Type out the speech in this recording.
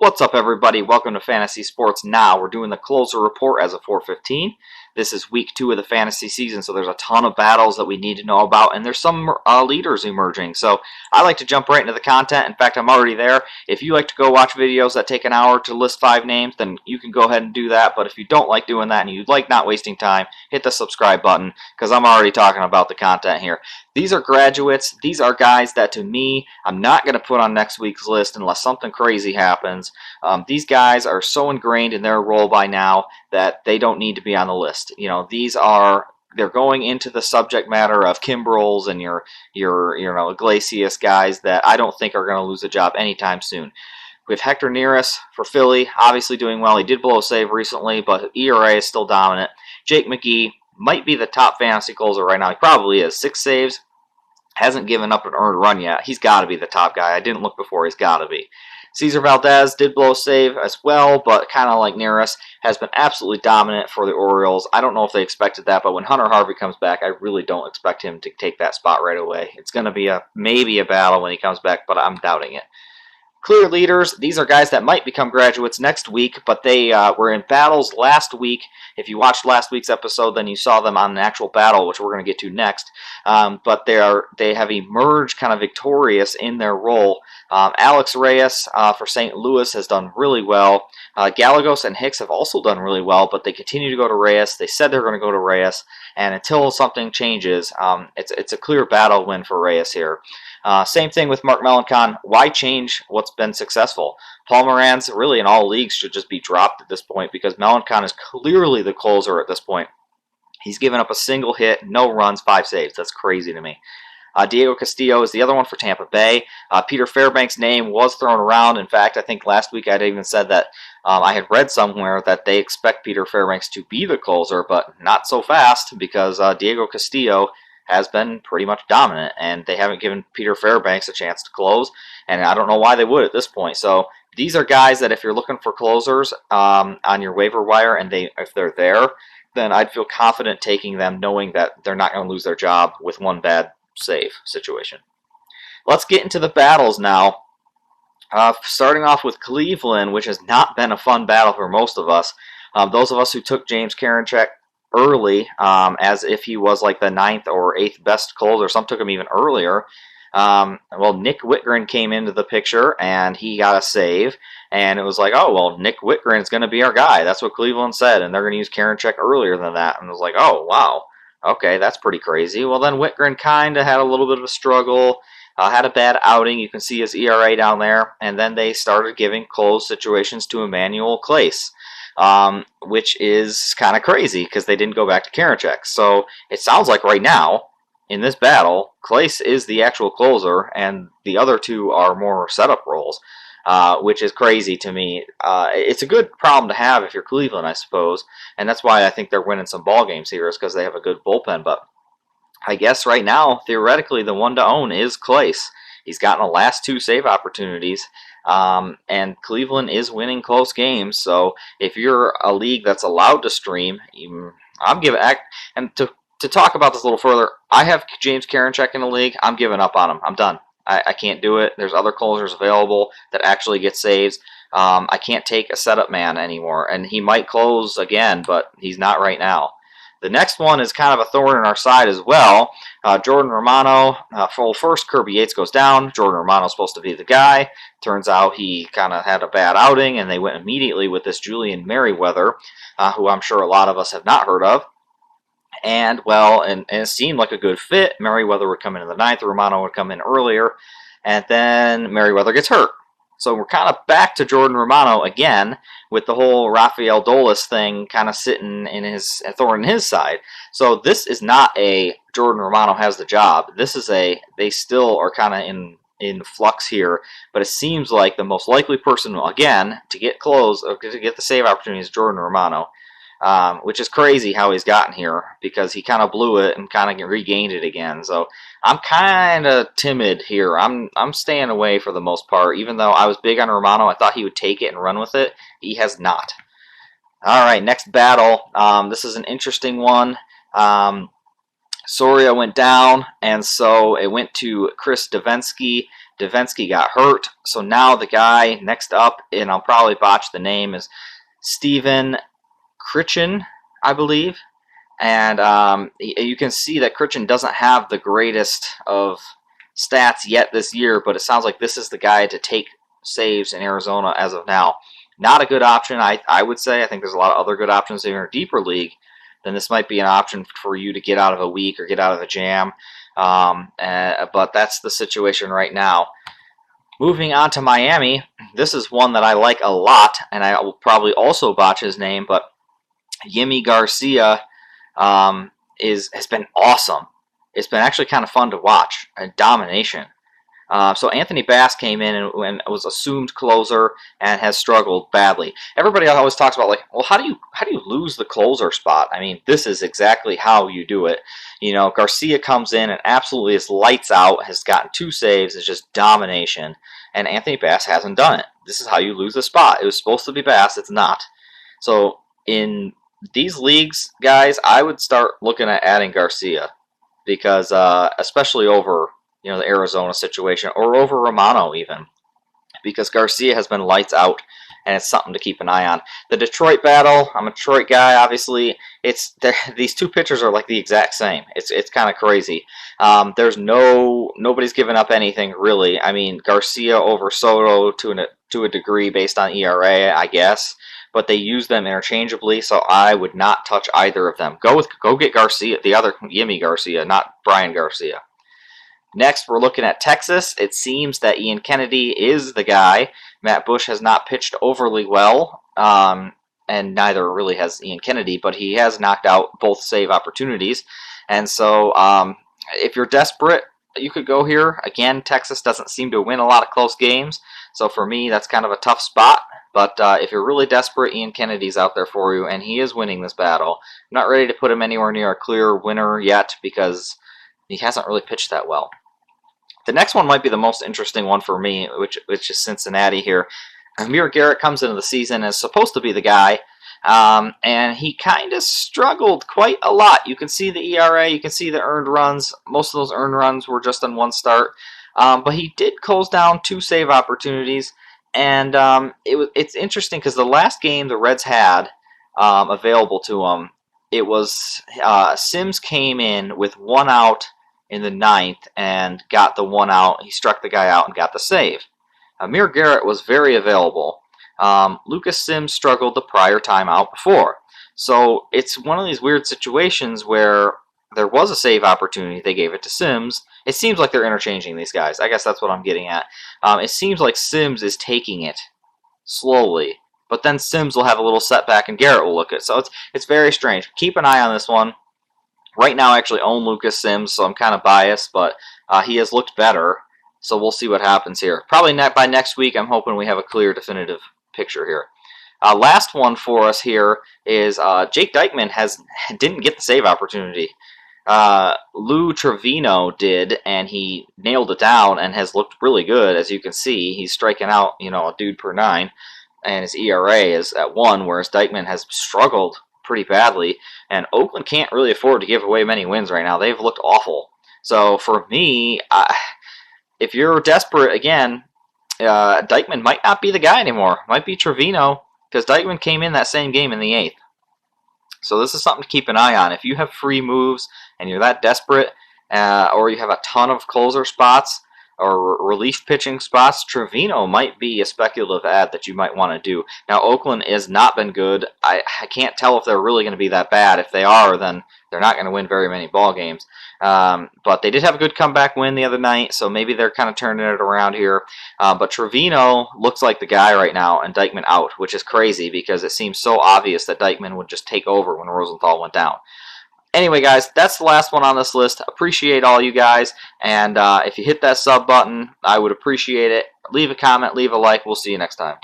What's up, everybody? Welcome to Fantasy Sports Now. We're doing the closer report as of 4:15. This is week 2 of the fantasy season, so there's a ton of battles that we need to know about, and there's some leaders emerging. So I like to jump right into the content. In fact, I'm already there. If you like to go watch videos that take an hour to list 5 names, then you can go ahead and do that. But if you don't like doing that and you like not wasting time, hit the subscribe button, because I'm already talking about the content here. These are graduates. These are guys that, to me, I'm not going to put on next week's list unless something crazy happens. These guys are so ingrained in their role by now that they don't need to be on the list. You know, they're going into the subject matter of Kimbrels and your Iglesias guys that I don't think are going to lose a job anytime soon. We have Hector Neris for Philly, obviously doing well. He did blow a save recently, but ERA is still dominant. Jake McGee might be the top fantasy closer right now. He probably is. 6 saves. Hasn't given up an earned run yet. He's got to be the top guy. I didn't look before. He's got to be. Cesar Valdez did blow a save as well, but kind of like Neris, has been absolutely dominant for the Orioles. I don't know if they expected that, but when Hunter Harvey comes back, I really don't expect him to take that spot right away. It's going to be maybe a battle when he comes back, but I'm doubting it. Clear leaders, these are guys that might become graduates next week, but they were in battles last week. If you watched last week's episode, then you saw them on an actual battle, which we're going to get to next. But they have emerged kind of victorious in their role. Alex Reyes for St. Louis has done really well. Gallegos and Hicks have also done really well, but they continue to go to Reyes. They said they're going to go to Reyes, and until something changes, it's a clear battle win for Reyes here. Same thing with Mark Melancon. Why change what's been successful? Paul Moran's really in all leagues should just be dropped at this point because Melancon is clearly the closer at this point. He's given up a single hit, no runs, 5 saves. That's crazy to me. Diego Castillo is the other one for Tampa Bay. Peter Fairbanks' name was thrown around. In fact, I think last week I'd even said that I had read somewhere that they expect Peter Fairbanks to be the closer, but not so fast because Diego Castillo has been pretty much dominant, and they haven't given Peter Fairbanks a chance to close, and I don't know why they would at this point. So these are guys that if you're looking for closers on your waiver wire, and if they're there, then I'd feel confident taking them knowing that they're not going to lose their job with one bad save situation. Let's get into the battles now. Starting off with Cleveland, which has not been a fun battle for most of us. Those of us who took James Karinchak early, as if he was like the 9th or 8th best closer. Some took him even earlier. Well, Nick Whitgren came into the picture, and he got a save. And it was like, oh, well, Nick Whitgren is going to be our guy. That's what Cleveland said, and they're going to use Karinchak earlier than that. And it was like, oh, wow. Okay, that's pretty crazy. Well, then Whitgren kind of had a little bit of a struggle, had a bad outing. You can see his ERA down there. And then they started giving close situations to Emmanuel Clase. Which is kind of crazy because they didn't go back to Karinchak. So it sounds like right now, in this battle, Clase is the actual closer, and the other two are more setup roles, which is crazy to me. It's a good problem to have if you're Cleveland, I suppose, and that's why I think they're winning some ball games here is because they have a good bullpen. But I guess right now, theoretically, the one to own is Clase. He's gotten the last 2 save opportunities. And Cleveland is winning close games, so if you're a league that's allowed to stream, I'm giving. And to talk about this a little further, I have James Karinchak in the league. I'm giving up on him. I'm done. I can't do it. There's other closers available that actually get saves. I can't take a setup man anymore, and he might close again, but he's not right now. The next one is kind of a thorn in our side as well. Jordan Romano, first Kirby Yates goes down. Jordan Romano's supposed to be the guy. Turns out he kind of had a bad outing, and they went immediately with this Julian Merriweather, who I'm sure a lot of us have not heard of. And, well, and it seemed like a good fit. Merriweather would come in the 9th. Romano would come in earlier. And then Merriweather gets hurt. So we're kind of back to Jordan Romano again with the whole Rafael Dolis thing kind of sitting in his thorn in his side. So this is not a Jordan Romano has the job. This is they still are kind of in flux here, but it seems like the most likely person again to get close or to get the save opportunity is Jordan Romano. Which is crazy how he's gotten here because he kind of blew it and kind of regained it again. So I'm kind of timid here. I'm staying away for the most part. Even though I was big on Romano, I thought he would take it and run with it. He has not. All right, next battle. This is an interesting one. Soria went down, and so it went to Chris Davinski. Davinski got hurt, so now the guy next up, and I'll probably botch the name, is Steven Krichin, I believe. And you can see that Krichin doesn't have the greatest of stats yet this year, but it sounds like this is the guy to take saves in Arizona as of now. Not a good option, I would say. I think there's a lot of other good options in your deeper league. Then this might be an option for you to get out of a week or get out of a jam. But that's the situation right now. Moving on to Miami, this is one that I like a lot, and I will probably also botch his name, but Yemi Garcia has been awesome. It's been actually kind of fun to watch. A domination. So Anthony Bass came in and was assumed closer and has struggled badly. Everybody always talks about, like, well, how do you lose the closer spot? I mean, this is exactly how you do it. You know, Garcia comes in and absolutely is lights out, has gotten 2 saves, is just domination, and Anthony Bass hasn't done it. This is how you lose the spot. It was supposed to be Bass, it's not. So in these leagues, guys, I would start looking at adding Garcia because especially over the Arizona situation, or over Romano even, because Garcia has been lights out, and it's something to keep an eye on. The Detroit battle, I'm a Detroit guy, obviously. These 2 pitchers are like the exact same. It's kind of crazy. Nobody's given up anything really. I mean, Garcia over Soto to a degree based on ERA, I guess, but they use them interchangeably, so I would not touch either of them. Go get Garcia, the other Yemi Garcia, not Brian Garcia. Next, we're looking at Texas. It seems that Ian Kennedy is the guy. Matt Bush has not pitched overly well, and neither really has Ian Kennedy, but he has knocked out both save opportunities. And so if you're desperate, you could go here. Again, Texas doesn't seem to win a lot of close games, so for me, that's kind of a tough spot. But if you're really desperate, Ian Kennedy's out there for you, and he is winning this battle. I'm not ready to put him anywhere near a clear winner yet because he hasn't really pitched that well. The next one might be the most interesting one for me, which is Cincinnati here. Yemi Garcia comes into the season as supposed to be the guy, and he kind of struggled quite a lot. You can see the ERA, you can see the earned runs. Most of those earned runs were just on 1 start, but he did close down 2 save opportunities, and it's interesting because the last game the Reds had available to them, it was Sims came in with 1 out in the 9th and got the 1 out. He struck the guy out and got the save. Yemi Garcia was very available. Lucas Sims struggled the prior time out before. So it's one of these weird situations where there was a save opportunity. They gave it to Sims. It seems like they're interchanging these guys. I guess that's what I'm getting at. It seems like Sims is taking it slowly, but then Sims will have a little setback and Garrett will look at it. So it's very strange. Keep an eye on this one. Right now, I actually own Lucas Sims, so I'm kind of biased, but he has looked better, so we'll see what happens here. Probably by next week, I'm hoping we have a clear, definitive picture here. Last one for us here is Jake Dykman didn't get the save opportunity. Lou Trevino did, and he nailed it down and has looked really good. As you can see, he's striking out, a dude per 9, and his ERA is at 1, whereas Dykman has struggled pretty badly, and Oakland can't really afford to give away many wins right now. They've looked awful. So for me, if you're desperate, again, Dykman might not be the guy anymore. Might be Trevino, because Dykman came in that same game in the 8th. So this is something to keep an eye on. If you have free moves and you're that desperate, or you have a ton of closer spots or relief pitching spots, Trevino might be a speculative add that you might want to do. Now, Oakland has not been good. I can't tell if they're really going to be that bad. If they are, then they're not going to win very many ball games. But they did have a good comeback win the other night, so maybe they're kind of turning it around here. But Trevino looks like the guy right now, and Dykman out, which is crazy because it seems so obvious that Dykman would just take over when Rosenthal went down. Anyway, guys, that's the last one on this list. Appreciate all you guys, and if you hit that sub button, I would appreciate it. Leave a comment, leave a like. We'll see you next time.